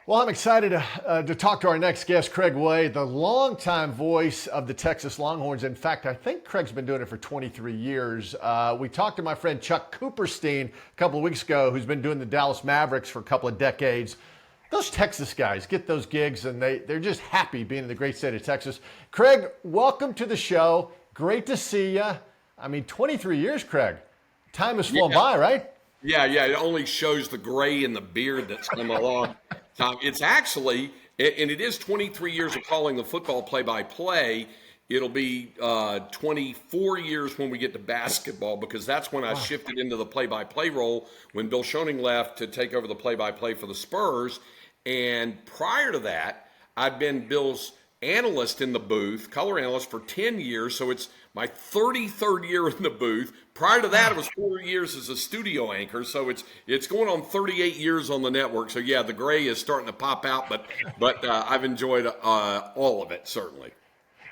Well, I'm excited to talk to our next guest, Craig Way, the longtime voice of the Texas Longhorns. In fact, I think Craig's been doing it for 23 years. We talked to my friend Chuck Cooperstein a couple of weeks ago, who's been doing the Dallas Mavericks for a couple of decades. Those Texas guys get those gigs, and they're just happy being in the great state of Texas. Craig, welcome to the show. Great to see you. I mean, 23 years, Craig. Time has flown by, right? Yeah. It only shows the gray in the beard that's come along. Tom, it's actually, and it is 23 years of calling the football play-by-play. It'll be 24 years when we get to basketball, because that's when I shifted into the play-by-play role when Bill Schoening left to take over the play-by-play for the Spurs. And prior to that, I'd been Bill's analyst in the booth, color analyst for 10 years. So it's my 33rd year in the booth. Prior to that, it was 4 years as a studio anchor. So it's going on 38 years on the network. So yeah, the gray is starting to pop out, but I've enjoyed all of it, certainly.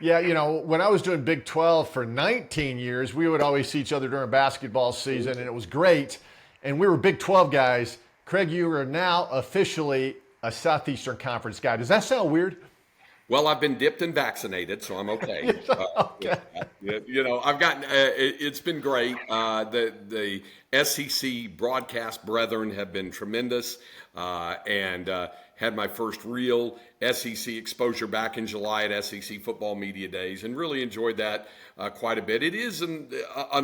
Yeah, you know, when I was doing Big 12 for 19 years, we would always see each other during basketball season, and it was great. And we were Big 12 guys. Craig, you are now officially a Southeastern Conference guy. Does that sound weird? Well, I've been dipped and vaccinated, so I'm okay. Okay. You know, I've gotten. It's been great. The SEC broadcast brethren have been tremendous, and had my first real SEC exposure back in July at SEC Football Media Days, and really enjoyed that quite a bit. It is an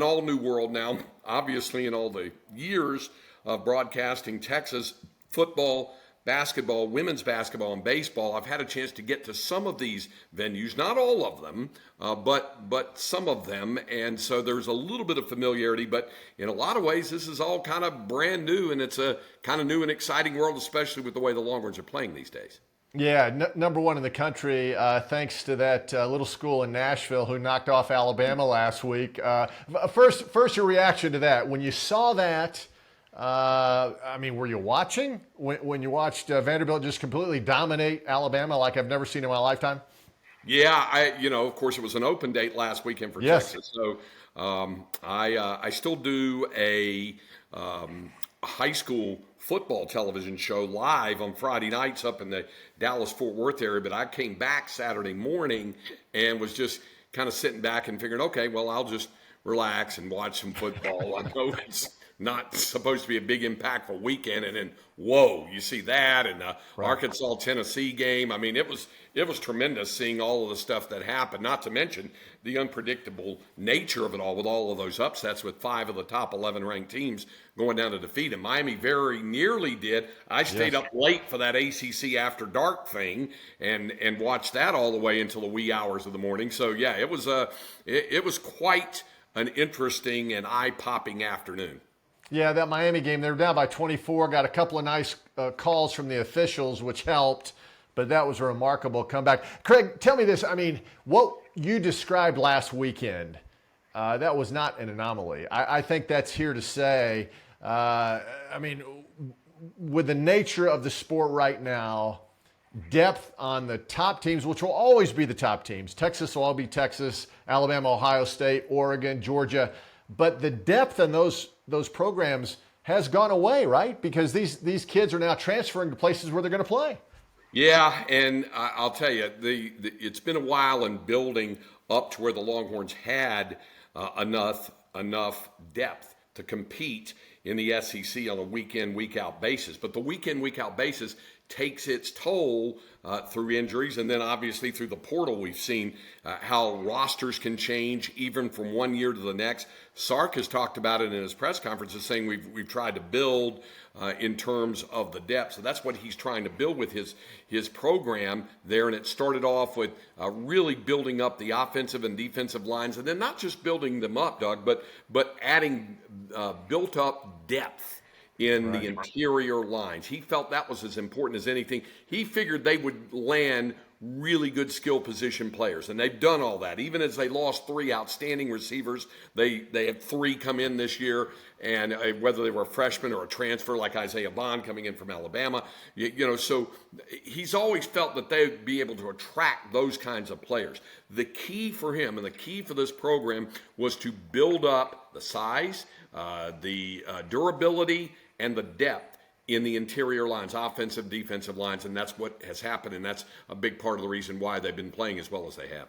all new world now, obviously, in all the years of broadcasting Texas football, basketball, women's basketball, and baseball. I've had a chance to get to some of these venues, not all of them, but some of them, and so there's a little bit of familiarity, but in a lot of ways this is all kind of brand new, and it's a kind of new and exciting world, especially with the way the Longhorns are playing these days. Yeah, number one in the country, thanks to that little school in Nashville who knocked off Alabama last week. First, your reaction to that. When you saw that, I mean, were you watching when you watched Vanderbilt just completely dominate Alabama like I've never seen in my lifetime? Yeah, of course, it was an open date last weekend for Texas, so I still do a high school football television show live on Friday nights up in the Dallas-Fort Worth area, but I came back Saturday morning and was just kind of sitting back and figuring, okay, well, I'll just relax and watch some football. I know it's not supposed to be a big impactful weekend, and then whoa, you see that, and the Arkansas-Tennessee game. I mean, it was tremendous seeing all of the stuff that happened, not to mention the unpredictable nature of it all with all of those upsets with 5 of the top 11 ranked teams going down to defeat. And Miami very nearly did. I stayed up late for that ACC After Dark thing and watched that all the way until the wee hours of the morning. So, yeah, it was quite an interesting and eye-popping afternoon. Yeah, that Miami game, they were down by 24, got a couple of nice calls from the officials, which helped, but that was a remarkable comeback. Craig, tell me this. I mean, what you described last weekend, that was not an anomaly. I think that's here to say, I mean, with the nature of the sport right now, depth on the top teams, which will always be the top teams. Texas will all be Texas, Alabama, Ohio State, Oregon, Georgia. But the depth in those programs has gone away, right? Because these kids are now transferring to places where they're going to play. Yeah, and I'll tell you, it's been a while in building up to where the Longhorns had enough depth to compete in the SEC on a week-in, week-out basis. But the week-in, week-out basis takes its toll through injuries, and then obviously through the portal we've seen how rosters can change even from one year to the next. Sark has talked about it in his press conferences, saying we've tried to build in terms of the depth. So that's what he's trying to build with his program there, and it started off with really building up the offensive and defensive lines, and then not just building them up, Doug, but adding built-up depth in the interior lines. He felt that was as important as anything. He figured they would land really good skill position players, and they've done all that. Even as they lost 3 outstanding receivers, they had 3 come in this year, and whether they were a freshman or a transfer like Isaiah Bond coming in from Alabama, so he's always felt that they'd be able to attract those kinds of players. The key for him and the key for this program was to build up the size, the durability, and the depth in the interior lines, offensive, defensive lines, and that's what has happened, and that's a big part of the reason why they've been playing as well as they have.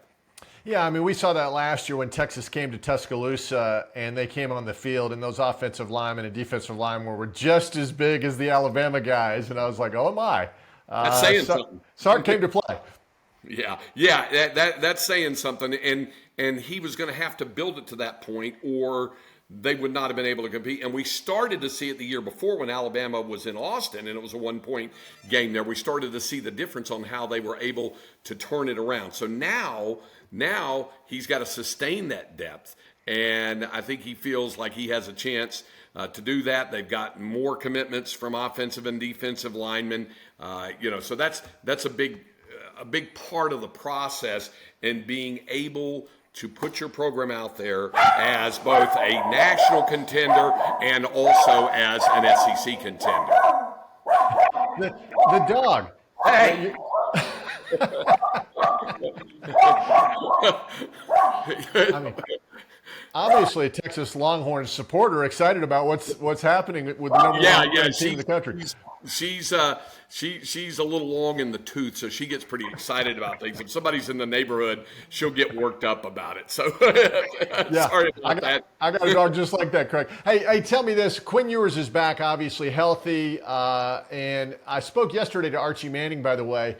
Yeah, I mean, we saw that last year when Texas came to Tuscaloosa and they came on the field, and those offensive linemen and defensive linemen were just as big as the Alabama guys, and I was like, oh my. That's saying something. Sark came to play. Yeah, that's saying something, and he was going to have to build it to that point, or they would not have been able to compete. And we started to see it the year before when Alabama was in Austin, and it was a 1-point game there. We started to see the difference on how they were able to turn it around. So now he's got to sustain that depth, and I think he feels like he has a chance to do that. They've got more commitments from offensive and defensive linemen, so that's a big part of the process, and being able to put your program out there as both a national contender and also as an SEC contender. The dog. Hey. I mean, obviously, a Texas Longhorns supporter excited about what's happening with the number one team in the country. She's a little long in the tooth, so she gets pretty excited about things. If somebody's in the neighborhood, she'll get worked up about it. So yeah, sorry about that. I got a dog just like that, Craig. Hey, tell me this. Quinn Ewers is back, obviously healthy, and I spoke yesterday to Archie Manning, by the way.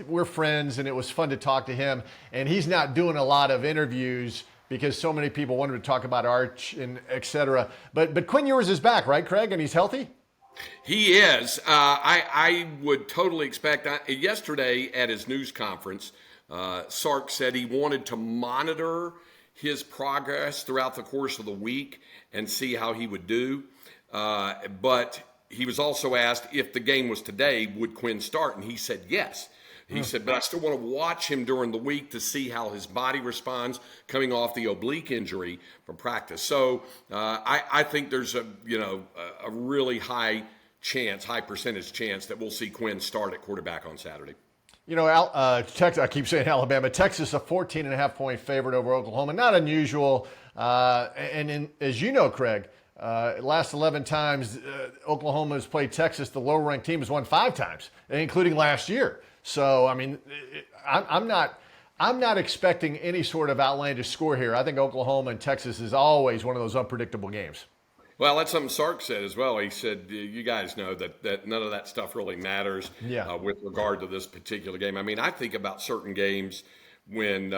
We're friends, and it was fun to talk to him. And he's not doing a lot of interviews because so many people wanted to talk about Arch and et cetera. But Quinn Ewers is back, right, Craig? And he's healthy? He is. I would totally expect. Yesterday at his news conference, Sark said he wanted to monitor his progress throughout the course of the week and see how he would do. But he was also asked if the game was today, would Quinn start? And he said yes. He said, but I still want to watch him during the week to see how his body responds coming off the oblique injury from practice. So I think there's a really high percentage chance that we'll see Quinn start at quarterback on Saturday. Texas, I keep saying Alabama. Texas, a 14.5-point favorite over Oklahoma. Not unusual. As you know, Craig, last 11 times Oklahoma has played Texas, the lower-ranked team has won 5 times, including last year. So, I mean, I'm not expecting any sort of outlandish score here. I think Oklahoma and Texas is always one of those unpredictable games. Well, that's something Sark said as well. He said, you guys know that none of that stuff really matters with regard to this particular game. I mean, I think about certain games when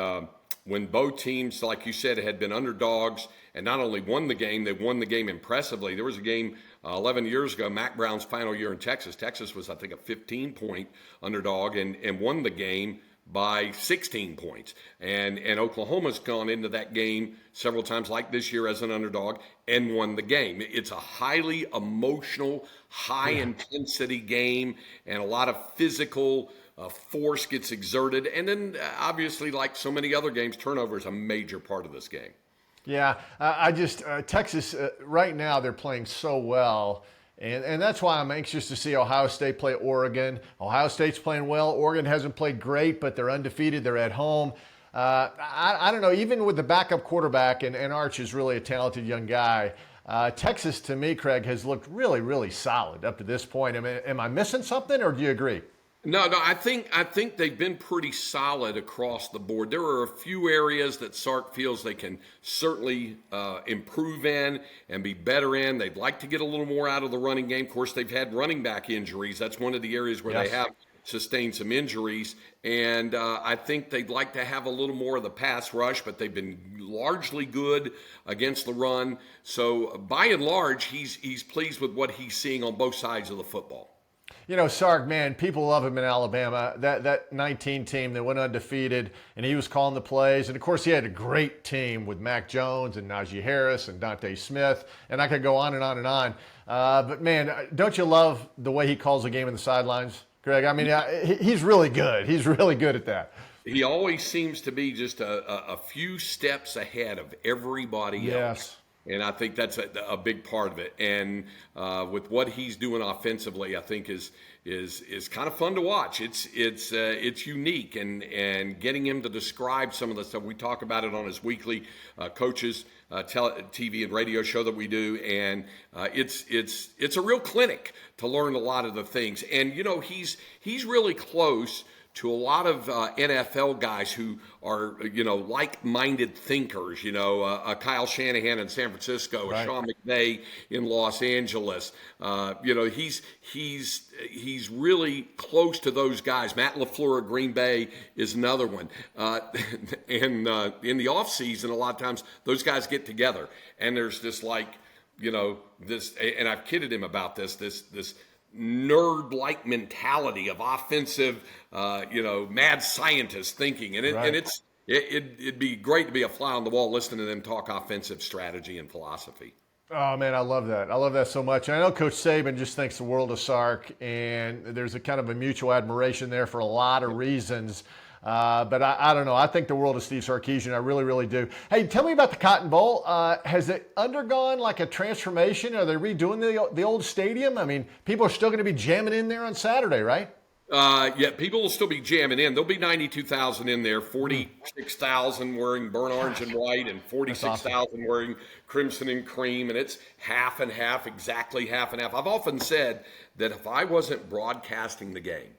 both teams, like you said, had been underdogs and not only won the game, they won the game impressively. There was a game 11 years ago, Mack Brown's final year in Texas. Texas was, I think, a 15-point underdog and won the game by 16 points. And Oklahoma's gone into that game several times, like this year, as an underdog and won the game. It's a highly emotional, high-intensity game, and a lot of physical force gets exerted. And then, obviously, like so many other games, turnover is a major part of this game. Yeah, Texas, right now, they're playing so well. And that's why I'm anxious to see Ohio State play Oregon. Ohio State's playing well. Oregon hasn't played great, but they're undefeated. They're at home. I don't know, even with the backup quarterback, and Arch is really a talented young guy, Texas, to me, Craig, has looked really, really solid up to this point. Am I missing something, or do you agree? No, I think they've been pretty solid across the board. There are a few areas that Sark feels they can certainly improve in and be better in. They'd like to get a little more out of the running game. Of course, they've had running back injuries. That's one of the areas where they have sustained some injuries. And I think they'd like to have a little more of the pass rush, but they've been largely good against the run. So by and large, he's pleased with what he's seeing on both sides of the football. Sark, man, people love him in Alabama. That 19 team that went undefeated, and he was calling the plays. And, of course, he had a great team with Mac Jones and Najee Harris and Dante Smith. And I could go on and on and on. But, man, don't you love the way he calls the game in the sidelines, Greg? I mean, he's really good. He's really good at that. He always seems to be just a few steps ahead of everybody else. and I think that's a big part of it. And with what he's doing offensively, I think is kind of fun to watch. It's unique, and getting him to describe some of the stuff. We talk about it on his weekly coaches TV and radio show that we do, and it's a real clinic to learn a lot of the things. And he's really close to a lot of NFL guys who are, like-minded thinkers, Kyle Shanahan in San Francisco, Right. Sean McVay in Los Angeles. He's really close to those guys. Matt LaFleur at Green Bay is another one. And in the offseason, a lot of times those guys get together, and there's this this, and I've kidded him about this nerd-like mentality of offensive, mad scientist thinking, and Right. it'd be great to be a fly on the wall listening to them talk offensive strategy and philosophy. Oh man, I love that. I love that so much. I know Coach Saban just thinks the world of Sark, and there's a kind of a mutual admiration there for a lot of reasons. But I don't know. I think the world of Steve Sarkisian. I really, really do. Hey, tell me about the Cotton Bowl. Has it undergone like a transformation? Are they redoing the old stadium? I mean, people are still going to be jamming in there on Saturday, right? Yeah, people will still be jamming in. There'll be 92,000 in there, 46,000 wearing burnt orange and white, and 46,000 wearing crimson and cream, and it's half and half, exactly half and half. I've often said that if I wasn't broadcasting the game,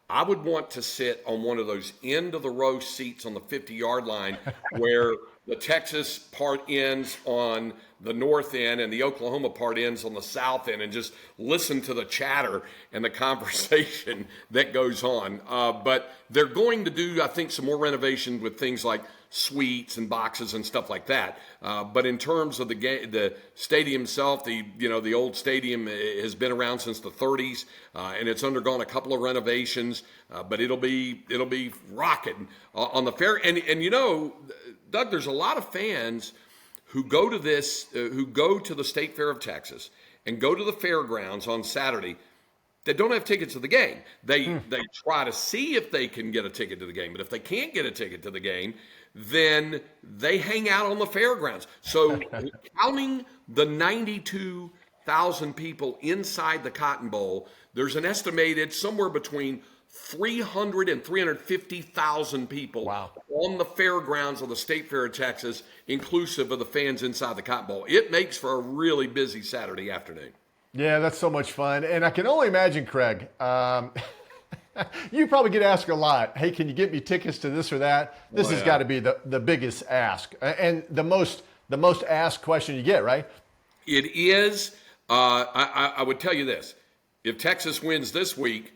I would want to sit on one of those end-of-the-row seats on the 50-yard line where the Texas part ends on the north end and the Oklahoma part ends on the south end, and just listen to the chatter and the conversation that goes on. But they're going to do, I think, some more renovation with things like suites and boxes and stuff like that. But in terms of the stadium itself, the old stadium has been around since the 30s, and it's undergone a couple of renovations. But it'll be rocking on the fair. And Doug, there's a lot of fans who go to the State Fair of Texas and go to the fairgrounds on Saturday that don't have tickets to the game. They try to see if they can get a ticket to the game, but if they can't get a ticket to the game, then they hang out on the fairgrounds. So counting the 92,000 people inside the Cotton Bowl, there's an estimated somewhere between 300 and 350,000 people on the fairgrounds of the State Fair of Texas, inclusive of the fans inside the Cotton Bowl. It makes for a really busy Saturday afternoon. Yeah, that's so much fun. And I can only imagine, Craig, you probably get asked a lot, hey, can you get me tickets to this or that? This has got to be the biggest ask and the most asked question you get, right? It is. I would tell you this. If Texas wins this week,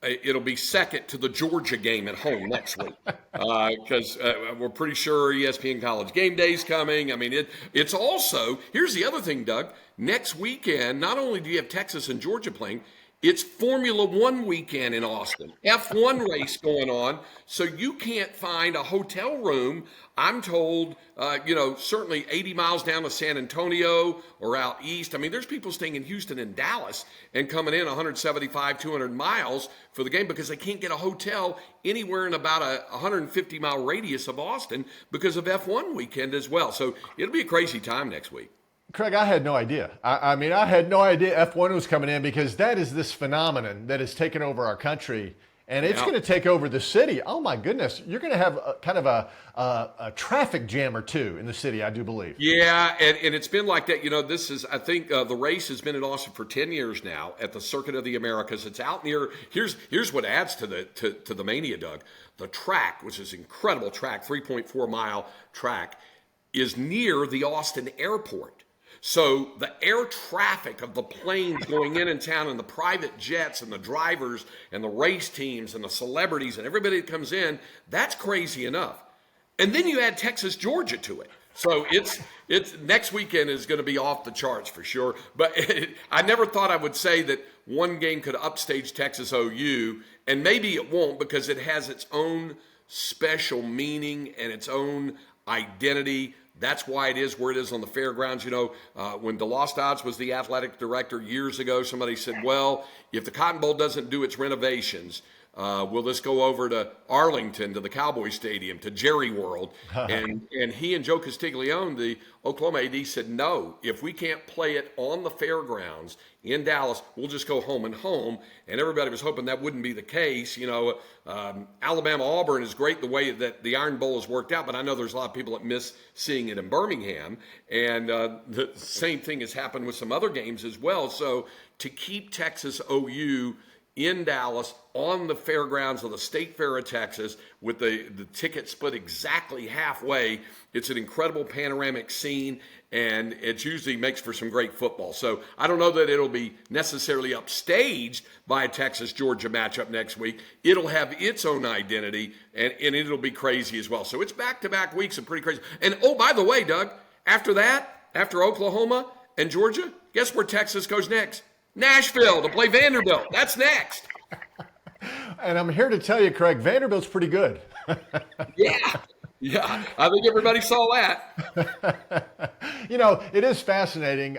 it'll be second to the Georgia game at home next week, because we're pretty sure ESPN College Game Day's coming. I mean, it's also, here's the other thing, Doug. Next weekend, not only do you have Texas and Georgia playing, it's Formula One weekend in Austin, F1 race going on, so you can't find a hotel room, I'm told, certainly 80 miles down to San Antonio or out east. I mean, there's people staying in Houston and Dallas and coming in 175, 200 miles for the game because they can't get a hotel anywhere in about a 150-mile radius of Austin because of F1 weekend as well. So it'll be a crazy time next week. Craig, I had no idea. I mean, I had no idea F1 was coming in because that is this phenomenon that has taken over our country, and it's going to take over the city. Oh, my goodness. You're going to have kind of a traffic jam or two in the city, I do believe. Yeah, and it's been like that. This is, I think, the race has been in Austin for 10 years now at the Circuit of the Americas. It's out near, here's what adds to the mania, Doug. The track, which is an incredible track, 3.4-mile track, is near the Austin airport. So the air traffic of the planes going in and town and the private jets and the drivers and the race teams and the celebrities and everybody that comes in, that's crazy enough. And then you add Texas, Georgia to it. So it's next weekend is going to be off the charts for sure. But I never thought I would say that one game could upstage Texas OU, and maybe it won't because it has its own special meaning and its own identity. That's why it is where it is on the fairgrounds. When DeLoss Dodds was the athletic director years ago, somebody said, well, if the Cotton Bowl doesn't do its renovations, Will this go over to Arlington, to the Cowboy Stadium, to Jerry World? and he and Joe Castiglione, the Oklahoma AD, said, no, if we can't play it on the fairgrounds in Dallas, we'll just go home and home. And everybody was hoping that wouldn't be the case. Alabama-Auburn is great the way that the Iron Bowl has worked out, but I know there's a lot of people that miss seeing it in Birmingham. And the same thing has happened with some other games as well. So to keep Texas OU in Dallas on the fairgrounds of the State Fair of Texas with the ticket split exactly halfway, it's an incredible panoramic scene, and it usually makes for some great football. So I don't know that it'll be necessarily upstaged by a Texas-Georgia matchup next week. It'll have its own identity, and it'll be crazy as well. So it's back-to-back weeks of pretty crazy. And, oh, by the way, Doug, after Oklahoma and Georgia, guess where Texas goes next? Nashville to play Vanderbilt. That's next. And I'm here to tell you, Craig, Vanderbilt's pretty good. Yeah. I think everybody saw that. It is fascinating.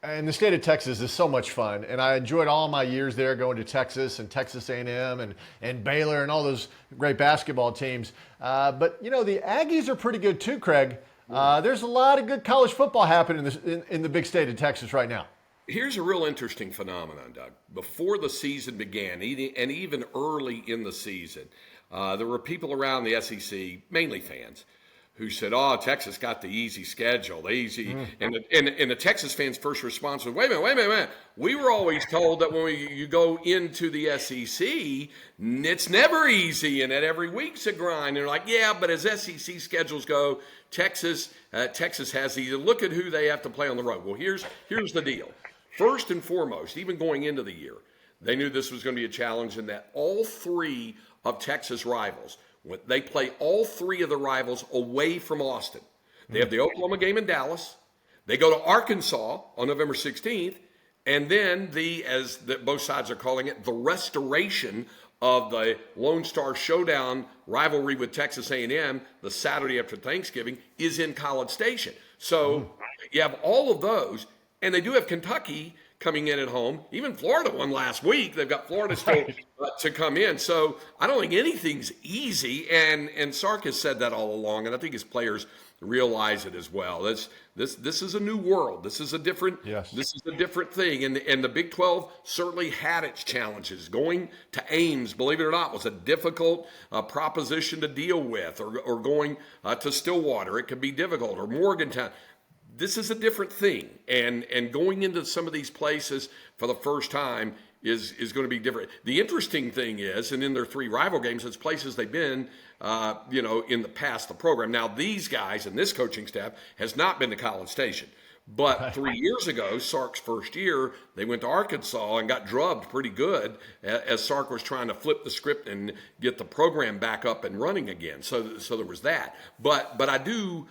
And the state of Texas is so much fun. And I enjoyed all my years there going to Texas and Texas A&M and Baylor and all those great basketball teams. But the Aggies are pretty good too, Craig. There's a lot of good college football happening in the big state of Texas right now. Here's a real interesting phenomenon, Doug. Before the season began, and even early in the season, there were people around the SEC, mainly fans, who said, "Oh, Texas got the easy schedule, the easy." And the Texas fans' first response was, "Wait a minute. We were always told that when you go into the SEC, it's never easy, and that every week's a grind." And they're like, "Yeah, but as SEC schedules go, Texas has these. Look at who they have to play on the road." Well, here's the deal. First and foremost, even going into the year, they knew this was going to be a challenge, and that all three of Texas rivals, they play all three of the rivals away from Austin. They have the Oklahoma game in Dallas. They go to Arkansas on November 16th, and then both sides are calling it, the restoration of the Lone Star Showdown rivalry with Texas A&M, the Saturday after Thanksgiving, is in College Station. So you have all of those. And they do have Kentucky coming in at home. Even Florida won last week. They've got Florida still to come in. So I don't think anything's easy. And Sark has said that all along, and I think his players realize it as well. This is a new world. This is a different thing. And the Big 12 certainly had its challenges. Going to Ames, believe it or not, was a difficult proposition to deal with. Or going to Stillwater, it could be difficult. Or Morgantown. This is a different thing, and going into some of these places for the first time is going to be different. The interesting thing is, and in their three rival games, it's places they've been, in the past, the program. Now, these guys and this coaching staff has not been to College Station. But 3 years ago, Sark's first year, they went to Arkansas and got drubbed pretty good as Sark was trying to flip the script and get the program back up and running again. So there was that. But I do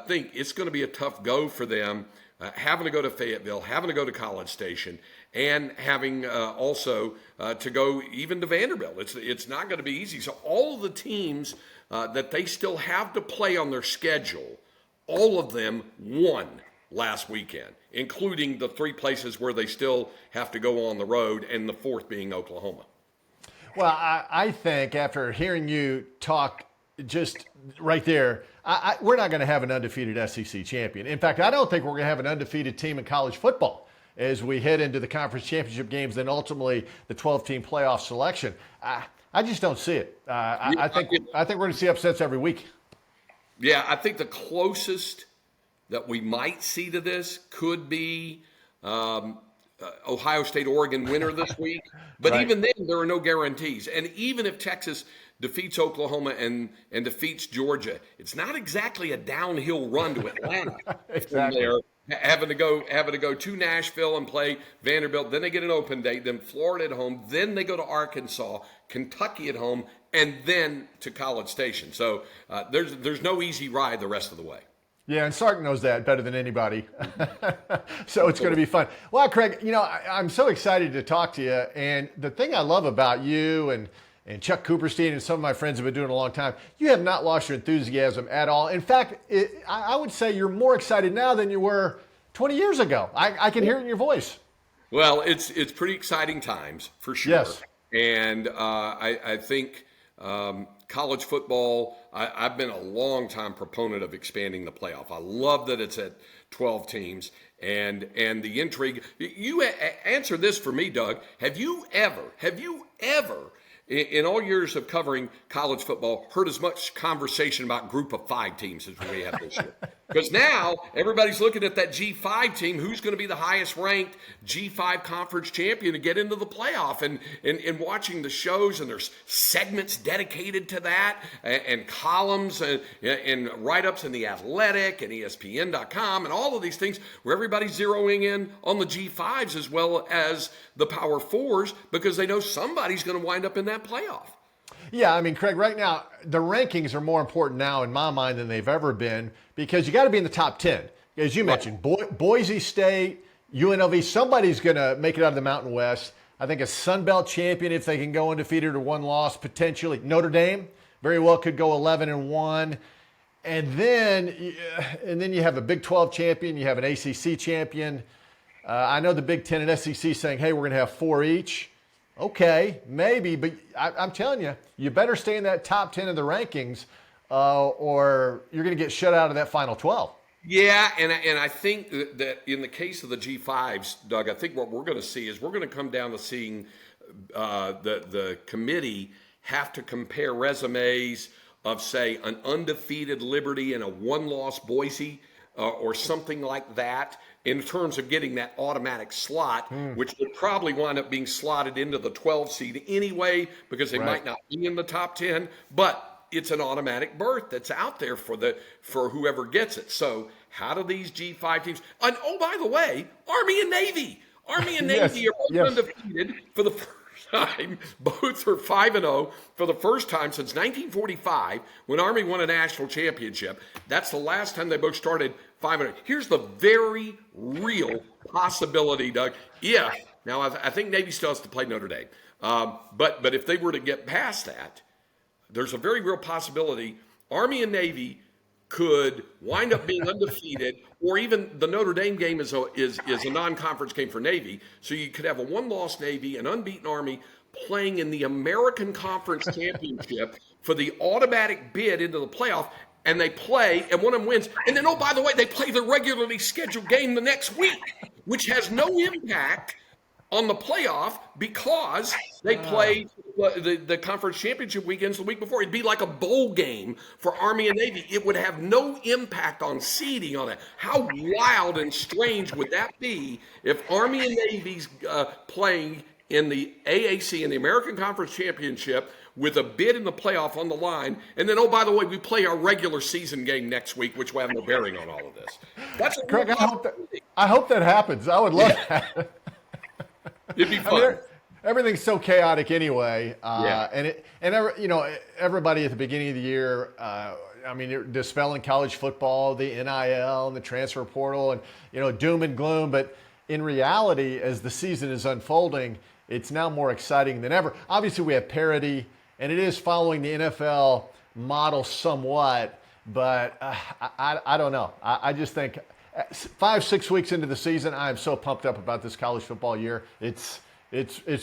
think it's going to be a tough go for them, having to go to Fayetteville, having to go to College Station, and having also to go even to Vanderbilt. It's not going to be easy. So all of the teams that they still have to play on their schedule, all of them won last weekend, including the three places where they still have to go on the road, and the fourth being Oklahoma. Well, I think after hearing you talk just right there, we're not going to have an undefeated SEC champion. In fact, I don't think we're going to have an undefeated team in college football as we head into the conference championship games, then ultimately the 12-team playoff selection. I just don't see it. I think we're going to see upsets every week. Yeah, I think the closest that we might see to this could be Ohio State, Oregon winner this week. But right. Even then, there are no guarantees. And even if Texas defeats Oklahoma and defeats Georgia, it's not exactly a downhill run to Atlanta. Exactly. From there, having to go to Nashville and play Vanderbilt. Then they get an open date. Then Florida at home. Then they go to Arkansas, Kentucky at home, and then to College Station. So there's no easy ride the rest of the way. Yeah, and Sark knows that better than anybody. So it's going to be fun. Well, Craig, I'm so excited to talk to you. And the thing I love about you and Chuck Cooperstein and some of my friends have been doing it a long time, you have not lost your enthusiasm at all. In fact, I would say you're more excited now than you were 20 years ago. I can hear it in your voice. Well, it's pretty exciting times, for sure. Yes. And I think college football, I've been a long time proponent of expanding the playoff. I love that it's at 12 teams. And the intrigue, you answer this for me, Doug. Have you ever, in all years of covering college football, heard as much conversation about group of 5 teams as we have this year? Because now everybody's looking at that G5 team, who's going to be the highest ranked G5 conference champion to get into the playoff, and watching the shows, and there's segments dedicated to that, and columns and write-ups in The Athletic and ESPN.com and all of these things where everybody's zeroing in on the G5s as well as the Power Fours, because they know somebody's going to wind up in that playoff. Yeah, I mean, Craig, right now, the rankings are more important now in my mind than they've ever been, because you got to be in the top 10. As you mentioned, Boise State, UNLV, somebody's going to make it out of the Mountain West. I think a Sun Belt champion, if they can go undefeated or 1 loss, potentially. Notre Dame very well could go 11-1. And then you have a Big 12 champion, you have an ACC champion. I know the Big 10 and SEC saying, hey, we're going to have 4 each. Okay, maybe, but I'm telling you, you better stay in that top 10 of the rankings, or you're going to get shut out of that final 12. Yeah, and I think that in the case of the G5s, Doug, I think what we're going to see is we're going to come down to seeing the committee have to compare resumes of, say, an undefeated Liberty and a 1-loss Boise, or something like that, in terms of getting that automatic slot, which would probably wind up being slotted into the 12 seed anyway, because they might not be in the top 10, but it's an automatic berth that's out there for whoever gets it. So how do these G5 teams, and oh, by the way, Army and Navy are both undefeated for the first time. Both are 5-0 for the first time since 1945, when Army won a national championship. That's the last time they both started 5-0. Here's the very real possibility, Doug. Now I think Navy still has to play Notre Dame, but if they were to get past that, there's a very real possibility Army and Navy could wind up being undefeated, or even the Notre Dame game is a non-conference game for Navy. So you could have a 1-loss Navy, an unbeaten Army, playing in the American Conference Championship for the automatic bid into the playoff, and they play, and one of them wins. And then, oh, by the way, they play the regularly scheduled game the next week, which has no impact on the playoff because they play the conference championship weekends the week before. It'd be like a bowl game for Army and Navy. It would have no impact on seeding on that. How wild and strange would that be if Army and Navy's playing in the AAC, in the American Conference Championship, with a bid in the playoff on the line, and then, oh, by the way, we play our regular season game next week, which will have no bearing on all of this. That's Craig, I hope that happens. I would love that. It'd be fun. Everything's so chaotic anyway, and everybody at the beginning of the year, they're dispelling college football, the NIL, and the transfer portal, and doom and gloom. But in reality, as the season is unfolding, it's now more exciting than ever. Obviously, we have parity, and it is following the NFL model somewhat. But I don't know. I just think 5-6 weeks into the season, I am so pumped up about this college football year. It's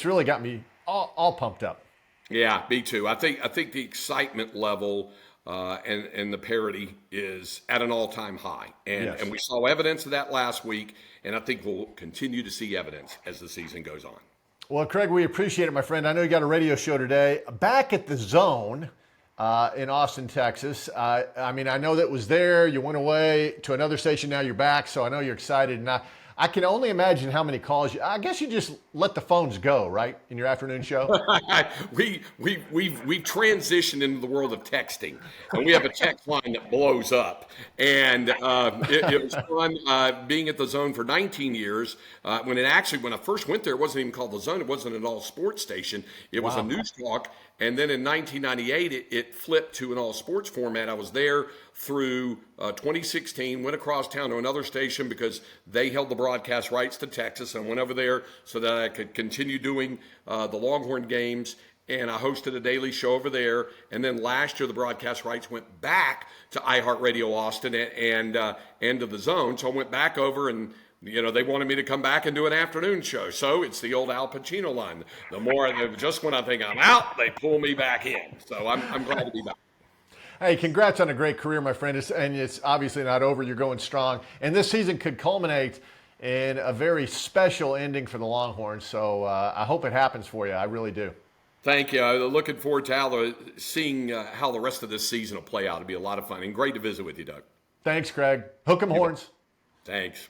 really got me all pumped up. Yeah, me too. I think the excitement level and the parity is at an all-time high, and we saw evidence of that last week, and I think we'll continue to see evidence as the season goes on. Well, Craig, we appreciate it, my friend. I know you got a radio show today. Back at the Zone in Austin, Texas. I know that was there. You went away to another station. Now you're back, so I know you're excited. And I can only imagine how many calls I guess you just let the phones go, right, in your afternoon show? We've transitioned into the world of texting, and we have a text line that blows up. And it was fun being at the Zone for 19 years. When I first went there, it wasn't even called the Zone. It wasn't an all-sports station. It was a news talk. And then in 1998, it flipped to an all-sports format. I was there through 2016, went across town to another station because they held the broadcast rights to Texas, and went over there so that I could continue doing the Longhorn games. And I hosted a daily show over there. And then last year, the broadcast rights went back to iHeartRadio Austin and to the Zone. So I went back over and they wanted me to come back and do an afternoon show. So it's the old Al Pacino line. The more, just when I think I'm out, they pull me back in. So I'm glad to be back. Hey, congrats on a great career, my friend. It's obviously not over. You're going strong. And this season could culminate in a very special ending for the Longhorns. So I hope it happens for you. I really do. Thank you. Looking forward to seeing how the rest of this season will play out. It'll be a lot of fun and great to visit with you, Doug. Thanks, Craig. Hook 'em horns. Thanks.